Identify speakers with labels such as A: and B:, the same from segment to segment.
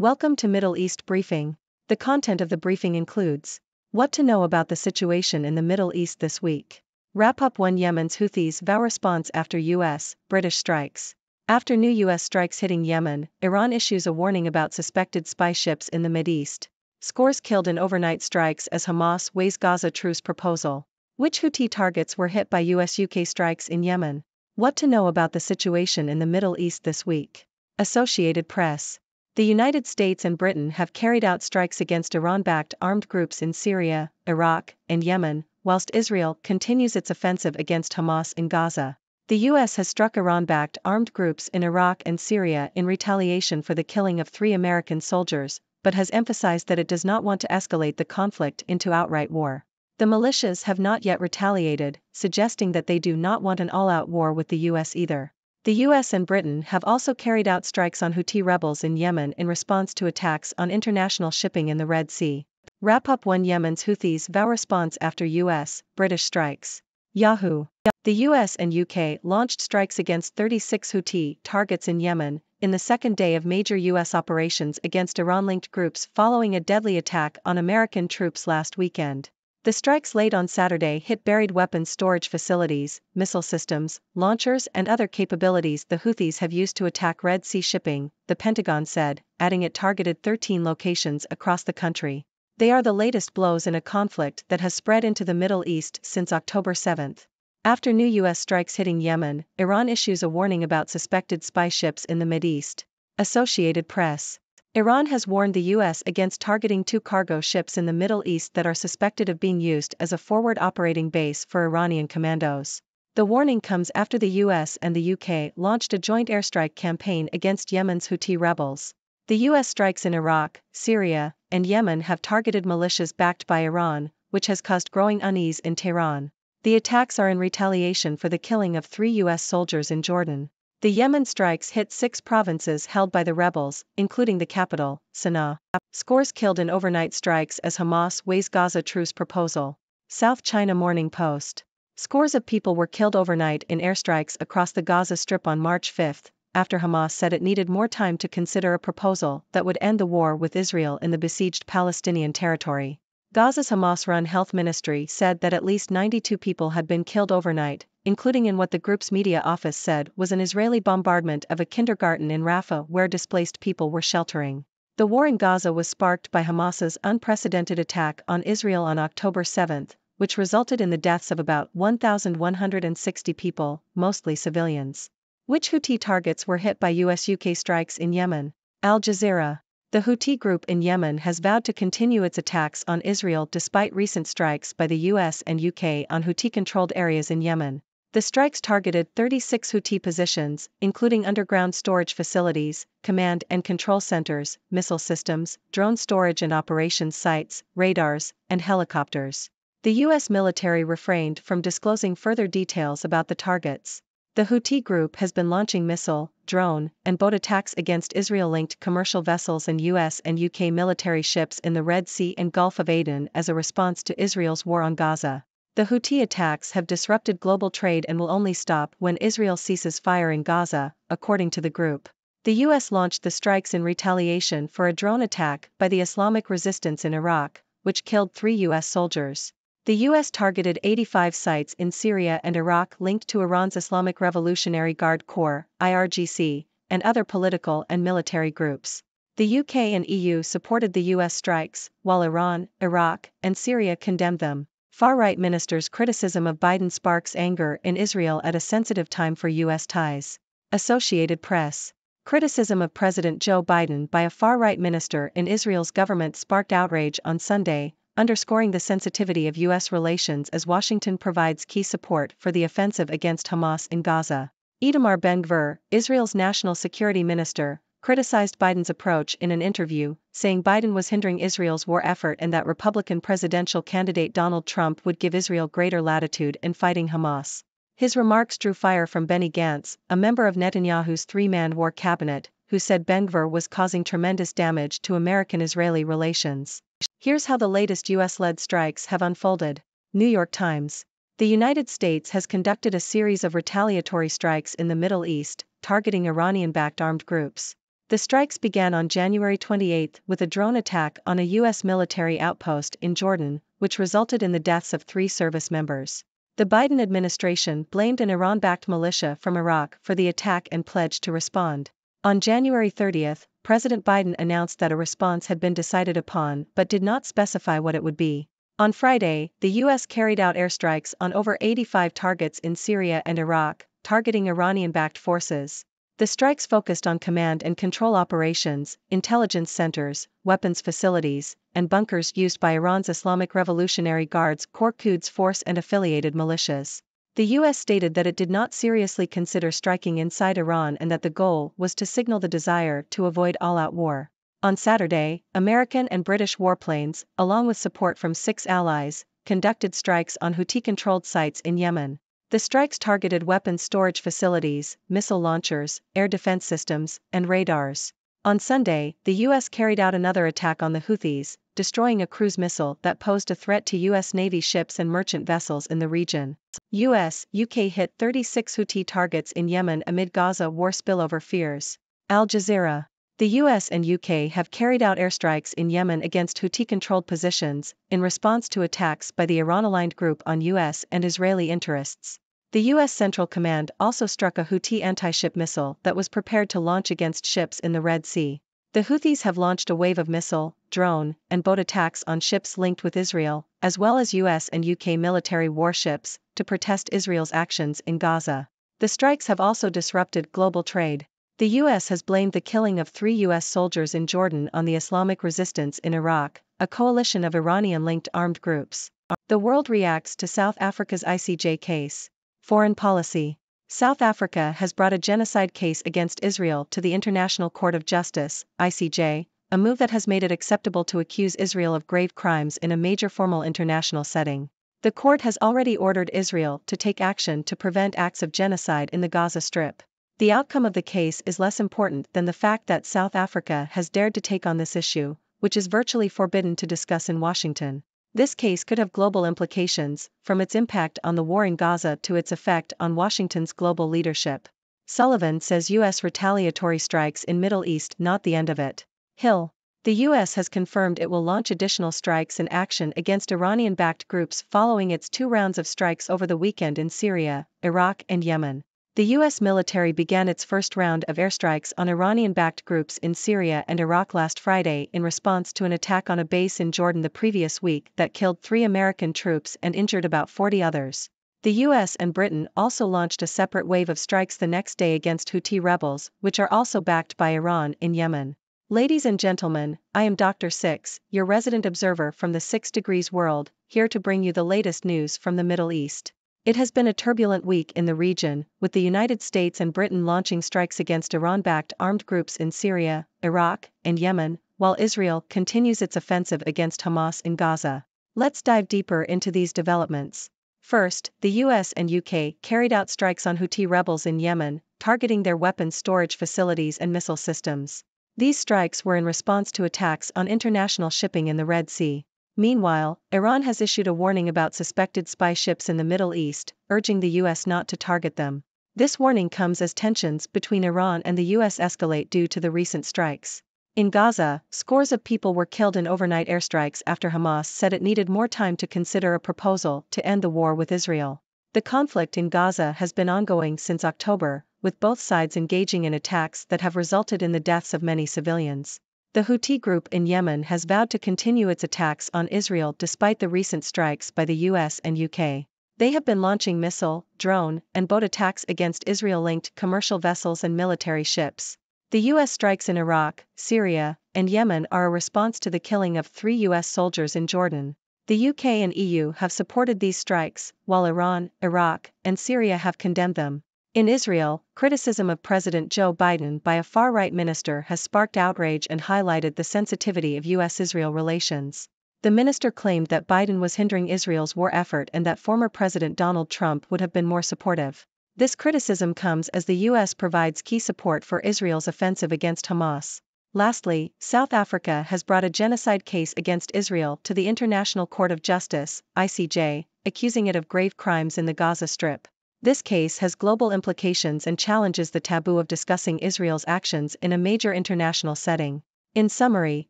A: Welcome to Middle East Briefing. The content of the briefing includes what to know about the situation in the Middle East this week. WRAPUP 1 Yemen's Houthis vow response after US, British strikes. After new US strikes hitting Yemen, Iran issues a warning about suspected spy ships in the Mideast. Scores killed in overnight strikes as Hamas weighs Gaza truce proposal. Which Houthi targets were hit by US-UK strikes in Yemen? What to know about the situation in the Middle East this week. Associated Press. The United States and Britain have carried out strikes against Iran-backed armed groups in Syria, Iraq, and Yemen, whilst Israel continues its offensive against Hamas in Gaza. The U.S. has struck Iran-backed armed groups in Iraq and Syria in retaliation for the killing of 3 American soldiers, but has emphasized that it does not want to escalate the conflict into outright war. The militias have not yet retaliated, suggesting that they do not want an all-out war with the U.S. either. The US and Britain have also carried out strikes on Houthi rebels in Yemen in response to attacks on international shipping in the Red Sea. WRAPUP 1 Yemen's Houthis vow response after US, British strikes. Yahoo! The US and UK launched strikes against 36 Houthi targets in Yemen, in the second day of major US operations against Iran-linked groups following a deadly attack on American troops last weekend. The strikes late on Saturday hit buried weapons storage facilities, missile systems, launchers and other capabilities the Houthis have used to attack Red Sea shipping, the Pentagon said, adding it targeted 13 locations across the country. They are the latest blows in a conflict that has spread into the Middle East since October 7. After new US strikes hitting Yemen, Iran issues a warning about suspected spy ships in the Mideast. Associated Press. Iran has warned the U.S. against targeting 2 cargo ships in the Middle East that are suspected of being used as a forward operating base for Iranian commandos. The warning comes after the U.S. and the U.K. launched a joint airstrike campaign against Yemen's Houthi rebels. The U.S. strikes in Iraq, Syria, and Yemen have targeted militias backed by Iran, which has caused growing unease in Tehran. The attacks are in retaliation for the killing of 3 U.S. soldiers in Jordan. The Yemen strikes hit 6 provinces held by the rebels, including the capital, Sana'a. Scores killed in overnight strikes as Hamas weighs Gaza truce proposal. South China Morning Post. Scores of people were killed overnight in airstrikes across the Gaza Strip on March 5, after Hamas said it needed more time to consider a proposal that would end the war with Israel in the besieged Palestinian territory. Gaza's Hamas-run health ministry said that at least 92 people had been killed overnight, including in what the group's media office said was an Israeli bombardment of a kindergarten in Rafah where displaced people were sheltering. The war in Gaza was sparked by Hamas's unprecedented attack on Israel on October 7, which resulted in the deaths of about 1,160 people, mostly civilians. Which Houthi targets were hit by US-UK strikes in Yemen? Al Jazeera. The Houthi group in Yemen has vowed to continue its attacks on Israel despite recent strikes by the US and UK on Houthi-controlled areas in Yemen. The strikes targeted 36 Houthi positions, including underground storage facilities, command and control centers, missile systems, drone storage and operations sites, radars, and helicopters. The US military refrained from disclosing further details about the targets. The Houthi group has been launching missile, drone, and boat attacks against Israel-linked commercial vessels and US and UK military ships in the Red Sea and Gulf of Aden as a response to Israel's war on Gaza. The Houthi attacks have disrupted global trade and will only stop when Israel ceases fire in Gaza, according to the group. The US launched the strikes in retaliation for a drone attack by the Islamic Resistance in Iraq, which killed 3 US soldiers. The U.S. targeted 85 sites in Syria and Iraq linked to Iran's Islamic Revolutionary Guard Corps, IRGC, and other political and military groups. The UK and EU supported the U.S. strikes, while Iran, Iraq, and Syria condemned them. Far-right ministers' criticism of Biden sparks anger in Israel at a sensitive time for U.S. ties. Associated Press. Criticism of President Joe Biden by a far-right minister in Israel's government sparked outrage on Sunday, underscoring the sensitivity of U.S. relations as Washington provides key support for the offensive against Hamas in Gaza. Itamar Ben-Gvir, Israel's national security minister, criticized Biden's approach in an interview, saying Biden was hindering Israel's war effort and that Republican presidential candidate Donald Trump would give Israel greater latitude in fighting Hamas. His remarks drew fire from Benny Gantz, a member of Netanyahu's 3-man war cabinet, who said Ben-Gvir was causing tremendous damage to American-Israeli relations. Here's how the latest US-led strikes have unfolded. New York Times. The United States has conducted a series of retaliatory strikes in the Middle East, targeting Iranian-backed armed groups. The strikes began on January 28 with a drone attack on a U.S. military outpost in Jordan, which resulted in the deaths of 3 service members. The Biden administration blamed an Iran-backed militia from Iraq for the attack and pledged to respond. On January 30, President Biden announced that a response had been decided upon but did not specify what it would be. On Friday, the U.S. carried out airstrikes on over 85 targets in Syria and Iraq, targeting Iranian-backed forces. The strikes focused on command and control operations, intelligence centers, weapons facilities, and bunkers used by Iran's Islamic Revolutionary Guards Corps Quds Force and affiliated militias. The U.S. stated that it did not seriously consider striking inside Iran and that the goal was to signal the desire to avoid all-out war. On Saturday, American and British warplanes, along with support from 6 allies, conducted strikes on Houthi-controlled sites in Yemen. The strikes targeted weapons storage facilities, missile launchers, air defense systems, and radars. On Sunday, the U.S. carried out another attack on the Houthis, destroying a cruise missile that posed a threat to U.S. Navy ships and merchant vessels in the region. U.S.-UK hit 36 Houthi targets in Yemen amid Gaza war spillover fears. Al Jazeera. The US and UK have carried out airstrikes in Yemen against Houthi-controlled positions, in response to attacks by the Iran-aligned group on US and Israeli interests. The US Central Command also struck a Houthi anti-ship missile that was prepared to launch against ships in the Red Sea. The Houthis have launched a wave of missile, drone, and boat attacks on ships linked with Israel, as well as US and UK military warships, to protest Israel's actions in Gaza. The strikes have also disrupted global trade. The U.S. has blamed the killing of 3 U.S. soldiers in Jordan on the Islamic resistance in Iraq, a coalition of Iranian-linked armed groups. The world reacts to South Africa's ICJ case. Foreign policy. South Africa has brought a genocide case against Israel to the International Court of Justice, ICJ, a move that has made it acceptable to accuse Israel of grave crimes in a major formal international setting. The court has already ordered Israel to take action to prevent acts of genocide in the Gaza Strip. The outcome of the case is less important than the fact that South Africa has dared to take on this issue, which is virtually forbidden to discuss in Washington. This case could have global implications, from its impact on the war in Gaza to its effect on Washington's global leadership. Sullivan says U.S. retaliatory strikes in Middle East not the end of it. Hill. The U.S. has confirmed it will launch additional strikes and action against Iranian-backed groups following its 2 rounds of strikes over the weekend in Syria, Iraq and Yemen. The U.S. military began its first round of airstrikes on Iranian-backed groups in Syria and Iraq last Friday in response to an attack on a base in Jordan the previous week that killed 3 American troops and injured about 40 others. The U.S. and Britain also launched a separate wave of strikes the next day against Houthi rebels, which are also backed by Iran in Yemen. Ladies and gentlemen, I am Dr. Six, your resident observer from the 6 Degrees world, here to bring you the latest news from the Middle East. It has been a turbulent week in the region, with the United States and Britain launching strikes against Iran-backed armed groups in Syria, Iraq, and Yemen, while Israel continues its offensive against Hamas in Gaza. Let's dive deeper into these developments. First, the US and UK carried out strikes on Houthi rebels in Yemen, targeting their weapons storage facilities and missile systems. These strikes were in response to attacks on international shipping in the Red Sea. Meanwhile, Iran has issued a warning about suspected spy ships in the Middle East, urging the U.S. not to target them. This warning comes as tensions between Iran and the U.S. escalate due to the recent strikes. In Gaza, scores of people were killed in overnight airstrikes after Hamas said it needed more time to consider a proposal to end the war with Israel. The conflict in Gaza has been ongoing since October, with both sides engaging in attacks that have resulted in the deaths of many civilians. The Houthi group in Yemen has vowed to continue its attacks on Israel despite the recent strikes by the US and UK. They have been launching missile, drone, and boat attacks against Israel-linked commercial vessels and military ships. The US strikes in Iraq, Syria, and Yemen are a response to the killing of 3 US soldiers in Jordan. The UK and EU have supported these strikes, while Iran, Iraq, and Syria have condemned them. In Israel, criticism of President Joe Biden by a far-right minister has sparked outrage and highlighted the sensitivity of U.S.-Israel relations. The minister claimed that Biden was hindering Israel's war effort and that former President Donald Trump would have been more supportive. This criticism comes as the U.S. provides key support for Israel's offensive against Hamas. Lastly, South Africa has brought a genocide case against Israel to the International Court of Justice, ICJ, accusing it of grave crimes in the Gaza Strip. This case has global implications and challenges the taboo of discussing Israel's actions in a major international setting. In summary,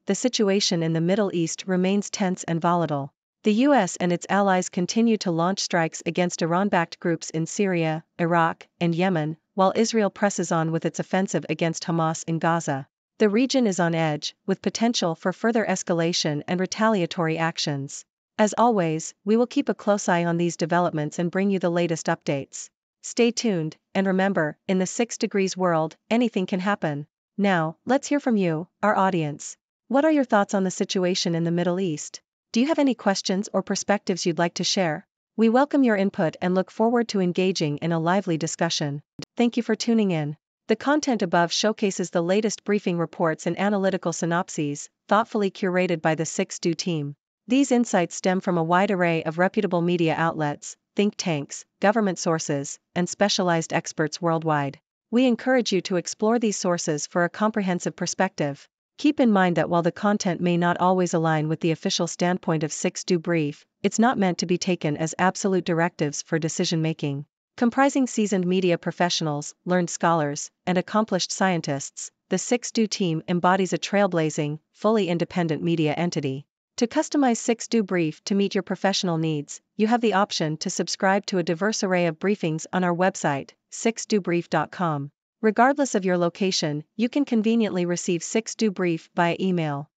A: the situation in the Middle East remains tense and volatile. The US and its allies continue to launch strikes against Iran-backed groups in Syria, Iraq, and Yemen, while Israel presses on with its offensive against Hamas in Gaza. The region is on edge, with potential for further escalation and retaliatory actions. As always, we will keep a close eye on these developments and bring you the latest updates. Stay tuned, and remember, in the 6 Degrees world, anything can happen. Now, let's hear from you, our audience. What are your thoughts on the situation in the Middle East? Do you have any questions or perspectives you'd like to share? We welcome your input and look forward to engaging in a lively discussion. Thank you for tuning in. The content above showcases the latest briefing reports and analytical synopses, thoughtfully curated by the 6Do team. These insights stem from a wide array of reputable media outlets, think tanks, government sources, and specialized experts worldwide. We encourage you to explore these sources for a comprehensive perspective. Keep in mind that while the content may not always align with the official standpoint of 6Do Brief, it's not meant to be taken as absolute directives for decision-making. Comprising seasoned media professionals, learned scholars, and accomplished scientists, the 6Do team embodies a trailblazing, fully independent media entity. To customize 6Do Brief to meet your professional needs, you have the option to subscribe to a diverse array of briefings on our website, 6dobrief.com. Regardless of your location, you can conveniently receive 6Do Brief via email.